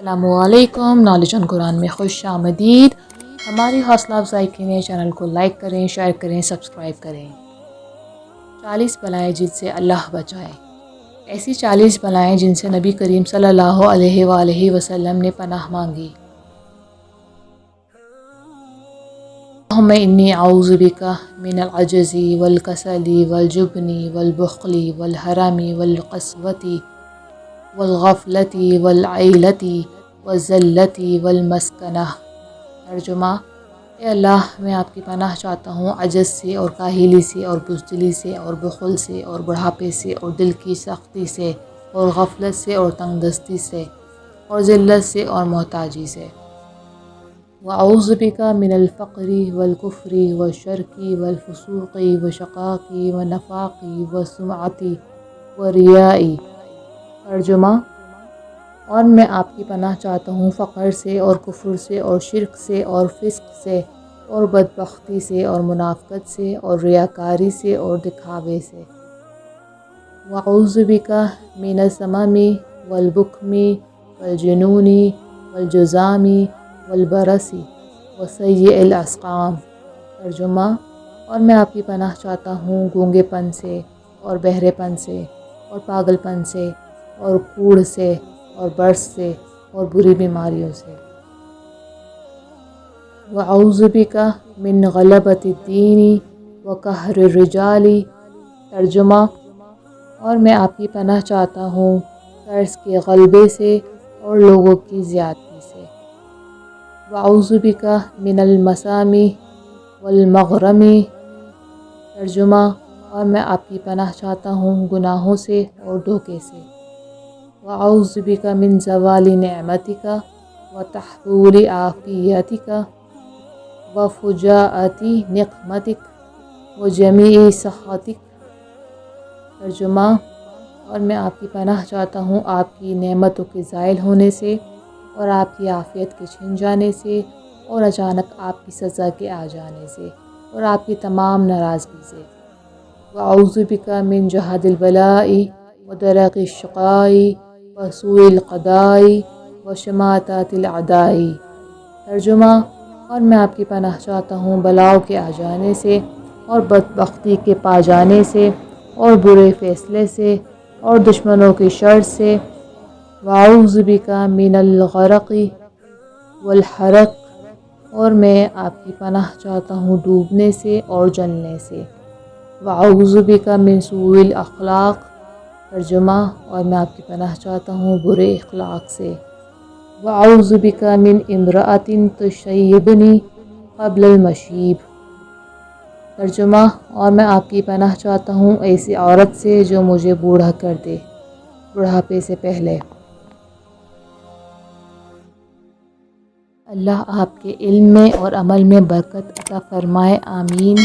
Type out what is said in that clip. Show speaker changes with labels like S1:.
S1: السلام علیکم، knowledge on قرآن میں خوش آمدید۔ ہماری حوصلہ افزائی کے لیے چینل کو لائک کریں، شیئر کریں، سبسکرائب کریں۔ 40 بلائیں جن سے اللہ بچائے۔ ایسی 40 بلائیں جن سے نبی کریم صلی اللہ علیہ وآلہ وسلم نے پناہ مانگی۔ اللہم انی اعوذ بک من العجز والکسل والجبن والبخل والحرم والقسوۃ والغفلۃ والعیلۃ والذلۃ والمسکنہ۔ ترجمہ: اے اللہ، میں آپ کی پناہ چاہتا ہوں عجز سے اور کاہلی سے اور بزدلی سے اور بخل سے اور بڑھاپے سے اور دل کی سختی سے اور غفلت سے اور تنگ دستی سے اور ذلت سے اور محتاجی سے۔ وَأَعُوذُ بِكَ مِنَ الْفَقْرِ وَالْكُفْرِ وَالشِّرْكِ وَالْفُسُوقِ وَالشِّقَاقِ وَالنِّفَاقِ وَالسُّمْعَةِ وَالرِّيَاءِ۔ ترجمہ: اور میں آپ کی پناہ چاہتا ہوں فقر سے اور کفر سے اور شرک سے اور فسق سے اور بدبختی سے اور منافقت سے اور ریاکاری سے اور دکھاوے سے۔ وَأَعُوذُ بِكَ مِنَ السَّمَمِ وَالْبُكْمِ وَالْجُنُونِ وَالْجُذَامِ وَالْبَرَصِ وَسَيِّئِ الْأَسْقَامِ۔ ترجمہ: اور میں آپ کی پناہ چاہتا ہوں گونگے پن سے اور بہرے پن سے اور پاگل پن سے اور کوڑھ سے اور برس سے اور بری بیماریوں سے۔ وَأَعُوذُ بِكَ مِنْ غَلَبَةِ الدِّينِ وَقَهْرِ الرِّجَالِ۔ ترجمہ: اور میں آپ کی پناہ چاہتا ہوں قرض کے غلبے سے اور لوگوں کی زیادتی سے۔ وَأَعُوذُ بِكَ مِنَ الْمَسَامِ وَالْمَغْرَمِ۔ ترجمہ: اور میں آپ کی پناہ چاہتا ہوں گناہوں سے اور دھوکے سے۔ وَأَعُوذُ بِكَ مِنْ زَوَالِ نِعْمَتِكَ وَتَحْوُولِ عَافِيَتِكَ وَفُجَاءَةِ نِقْمَتِكَ وَجَمِيعِ سَخَطِكَ۔ ترجمہ: اور میں آپ کی پناہ چاہتا ہوں آپ کی نعمتوں کے زائل ہونے سے اور آپ کی عافیت کے چھن جانے سے اور اچانک آپ کی سزا کے آ جانے سے اور آپ کی تمام ناراضگی سے۔ وَأَعُوذُ بِكَ مِنْ جَهْدِ الْبَلَاءِ وَدَرَكِ الشَّقَاءِ وَسُوءِ الْقَضَاءِ وَشَمَاتَاتِ الْأَعْدَاءِ۔ ترجمہ: اور میں آپ کی پناہ چاہتا ہوں بلاؤں کے آ جانے سے اور بدبختی کے پا جانے سے اور برے فیصلے سے اور دشمنوں کی شر سے۔ وَأَعُوذُ بِكَ مِنَ الْغَرَقِ وَالْحَرَقِ۔ اور میں آپ کی پناہ چاہتا ہوں ڈوبنے سے اور جلنے سے۔ وَأَعُوذُ بِكَ مِنْ سُوءِ الْأَخْلَاقِ۔ ترجمہ: اور میں آپ کی پناہ چاہتا ہوں برے اخلاق سے۔ وَأَعُوذُ بِكَ مِنْ امْرَأَةٍ تُشَيِّبُنِي قَبْلَ الْمَشِيبِ۔ ترجمہ: اور میں آپ کی پناہ چاہتا ہوں ایسی عورت سے جو مجھے بوڑھا کر دے، بڑھاپے سے پہلے۔ اللہ آپ کے علم میں اور عمل میں برکت عطا فرمائے، آمین۔